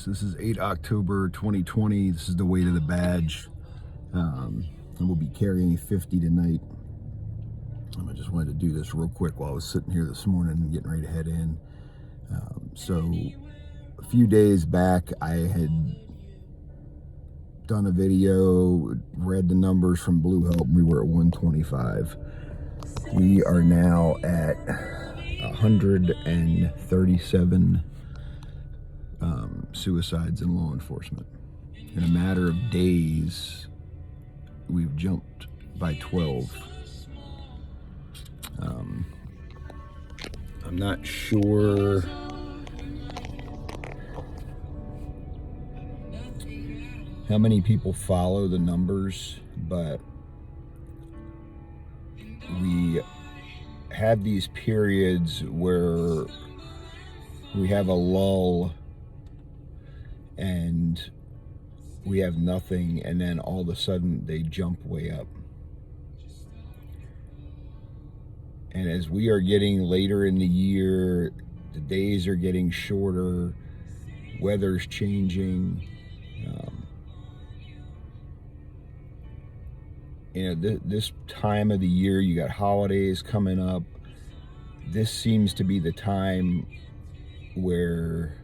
This is 8 October 2020. This is the weight of the badge. And we'll be carrying 50 tonight. I just wanted to do this real quick while I was sitting here this morning and getting ready to head in. So a few days back, I had done a video, read the numbers from Blue Help. We were at 125. We are now at 137 suicides in law enforcement. In a matter of days, we've jumped by 12. I'm not sure how many people follow the numbers, but we have these periods where we have a lull and we have nothing, and then all of a sudden they jump way up. And as we are getting later in the year, the days are getting shorter, weather's changing. This time of the year, you got holidays coming up. This seems to be the time where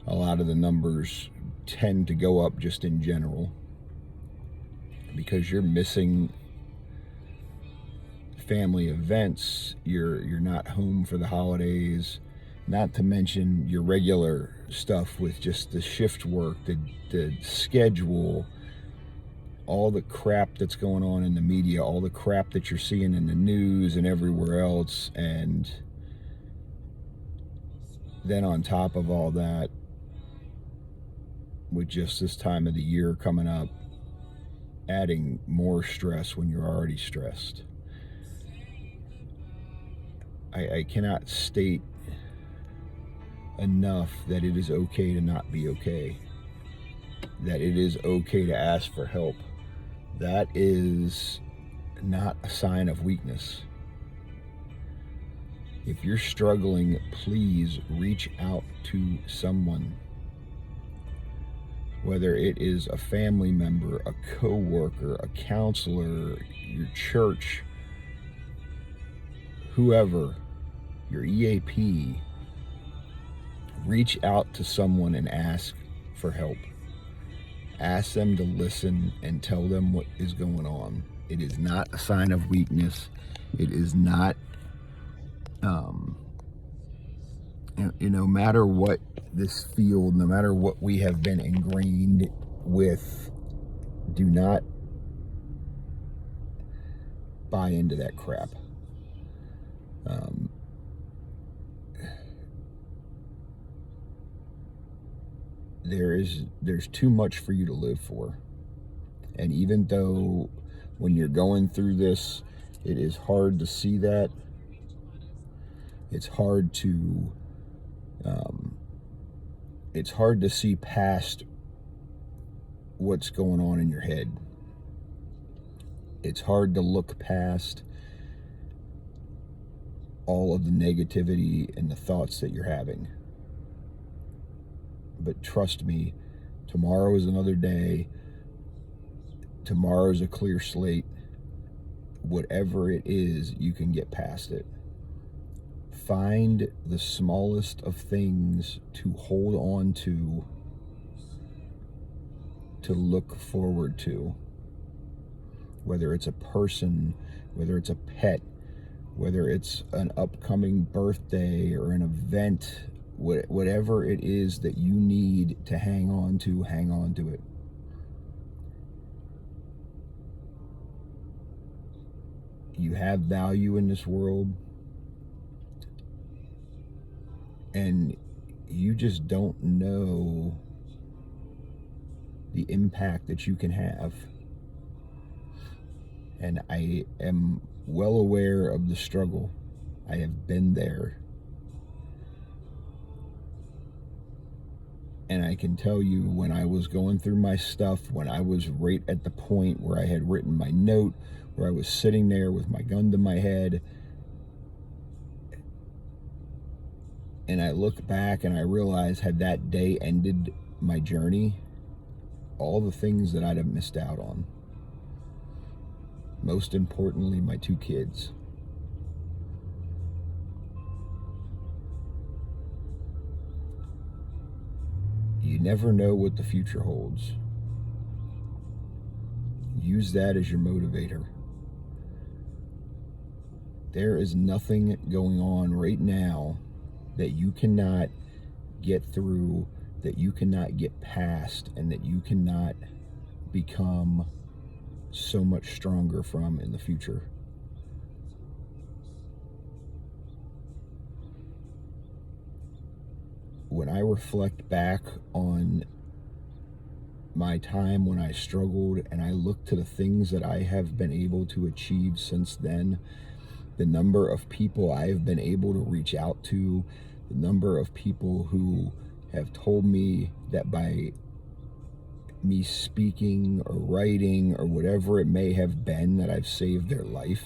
a lot of the numbers tend to go up just in general, because you're missing family events, you're not home for the holidays, not to mention your regular stuff with just the shift work, the schedule, all the crap that's going on in the media, all the crap that you're seeing in the news and everywhere else. And then on top of all that, with just this time of the year coming up, adding more stress when you're already stressed. I cannot state enough that it is okay to not be okay, that it is okay to ask for help. That is not a sign of weakness. If you're struggling, please reach out to someone. Whether it is a family member, a coworker, a counselor, your church, whoever, your EAP, reach out to someone and ask for help. Ask them to listen and tell them what is going on. It is not a sign of weakness. It is not, no matter what this field, no matter what we have been ingrained with, do not buy into that crap. There's too much for you to live for. And even though when you're going through this, it is hard to see that. It's hard to see past what's going on in your head. It's hard to look past all of the negativity and the thoughts that you're having. But trust me, tomorrow is another day. Tomorrow is a clear slate. Whatever it is, you can get past it. Find the smallest of things to hold on to look forward to. Whether it's a person, whether it's a pet, whether it's an upcoming birthday or an event, whatever it is that you need to hang on to it. You have value in this world, and you just don't know the impact that you can have. And I am well aware of the struggle. I have been there. And I can tell you, when I was going through my stuff, when I was right at the point where I had written my note, where I was sitting there with my gun to my head, And I look back and I realize, had that day ended my journey, all the things that I'd have missed out on. Most importantly, my 2 kids. You never know what the future holds. Use that as your motivator. There is nothing going on right now that you cannot get through, that you cannot get past, and that you cannot become so much stronger from in the future. When I reflect back on my time when I struggled and I look to the things that I have been able to achieve since then, the number of people I have been able to reach out to, the number of people who have told me that by me speaking or writing or whatever it may have been, that I've saved their life.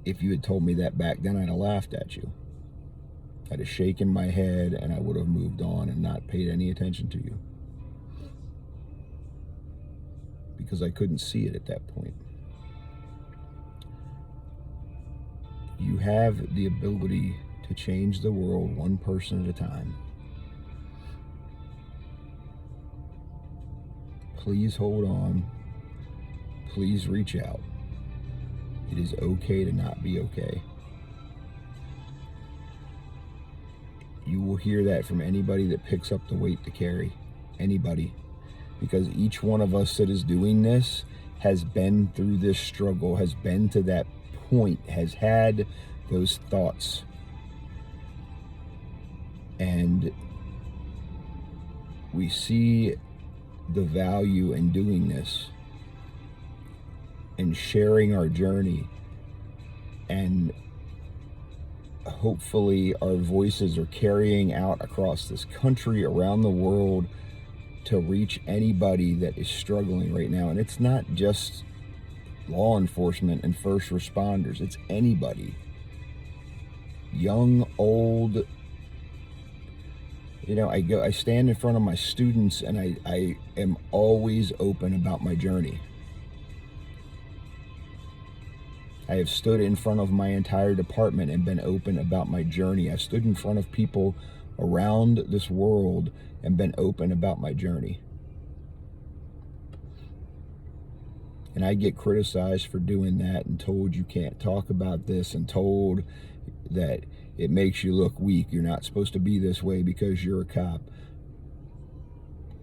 If you had told me that back then, I'd have laughed at you. I'd have shaken my head and I would have moved on and not paid any attention to you. Because I couldn't see it at that point. You have the ability to change the world one person at a time. Please hold on. Please reach out. It is okay to not be okay. You will hear that from anybody that picks up the weight to carry. Anybody. Because each one of us that is doing this has been through this struggle, has been to that point, has had those thoughts. And we see the value in doing this and sharing our journey, and hopefully our voices are carrying out across this country, around the world, to reach anybody that is struggling right now. And it's not just law enforcement and first responders, it's anybody, young, old. You know, I stand in front of my students and I am always open about my journey. I have stood in front of my entire department and been open about my journey. I've stood in front of people around this world and been open about my journey. And I get criticized for doing that and told you can't talk about this and told that it makes you look weak. You're not supposed to be this way because you're a cop.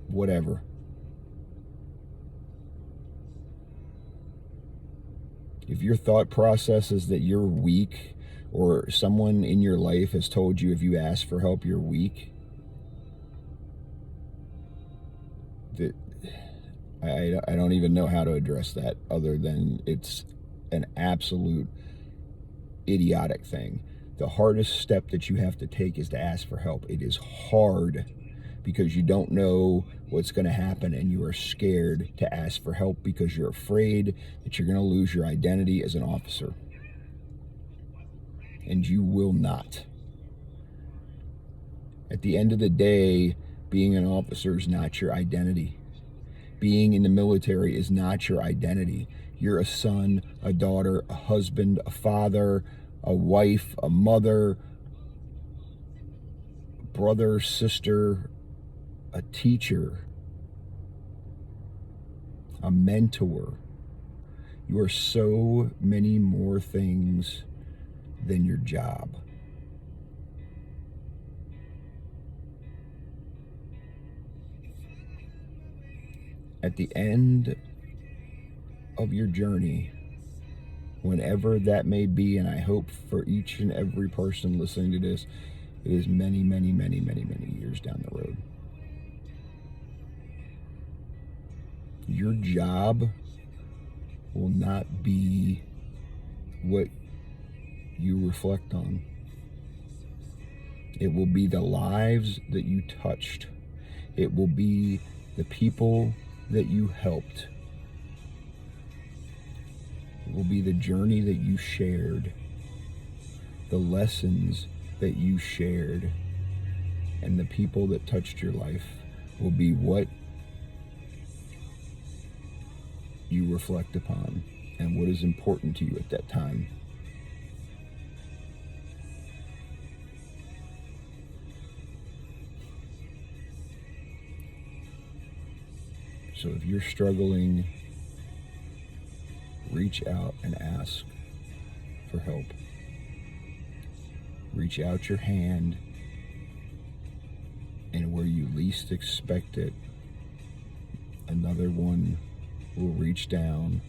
Whatever. If your thought process is that you're weak, or someone in your life has told you if you ask for help you're weak, that I don't even know how to address that other than it's an absolute idiotic thing. The hardest step that you have to take is to ask for help. It is hard because you don't know what's going to happen and you are scared to ask for help because you're afraid that you're going to lose your identity as an officer. And you will not. At the end of the day, being an officer is not your identity. Being in the military is not your identity. You're a son, a daughter, a husband, a father, a wife, a mother, brother, sister, a teacher, a mentor. You are so many more things than your job. At the end of your journey, whenever that may be, and I hope for each and every person listening to this, it is many, many, many, many, many years down the road. Your job will not be what you reflect on. It will be the lives that you touched. It will be the people that you helped. It will be the journey that you shared, the lessons that you shared and the people that touched your life will be what you reflect upon and what is important to you at that time. So if you're struggling, reach out and ask for help. Reach out your hand, and where you least expect it, another one will reach down,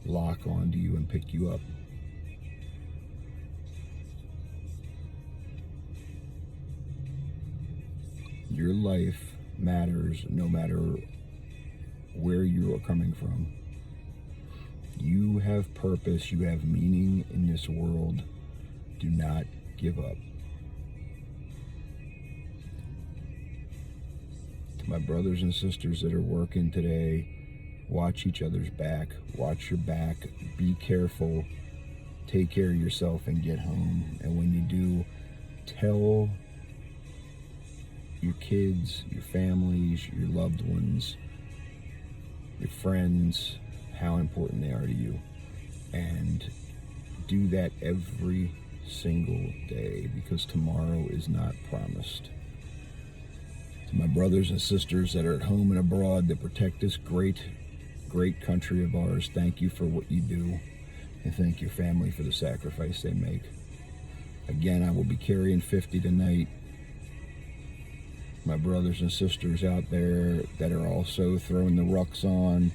lock onto you, and pick you up. Your life matters no matter where you are coming from. You have purpose, you have meaning in this world. Do not give up. To my brothers and sisters that are working today, watch each other's back, watch your back, be careful, take care of yourself and get home. And when you do, tell your kids, your families, your loved ones, your friends, how important they are to you. And do that every single day, because tomorrow is not promised. To my brothers and sisters that are at home and abroad that protect this great country of ours, thank you for what you do, and thank your family for the sacrifice they make. Again, I will be carrying 50 tonight. My brothers and sisters out there that are also throwing the rucks on,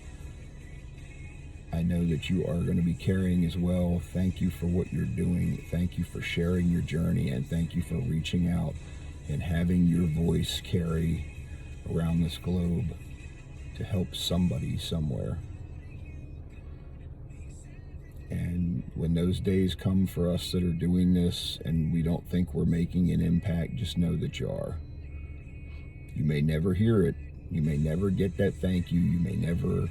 I know that you are going to be carrying as well. Thank you for what you're doing. Thank you for sharing your journey, and thank you for reaching out and having your voice carry around this globe to help somebody somewhere. And when those days come for us that are doing this and we don't think we're making an impact, just know that you are. You may never hear it. You may never get that thank you. You may never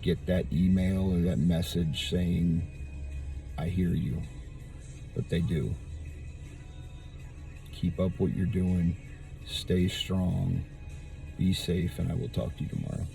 get that email or that message saying, I hear you. But they do. Keep up what you're doing. Stay strong. Be safe, and I will talk to you tomorrow.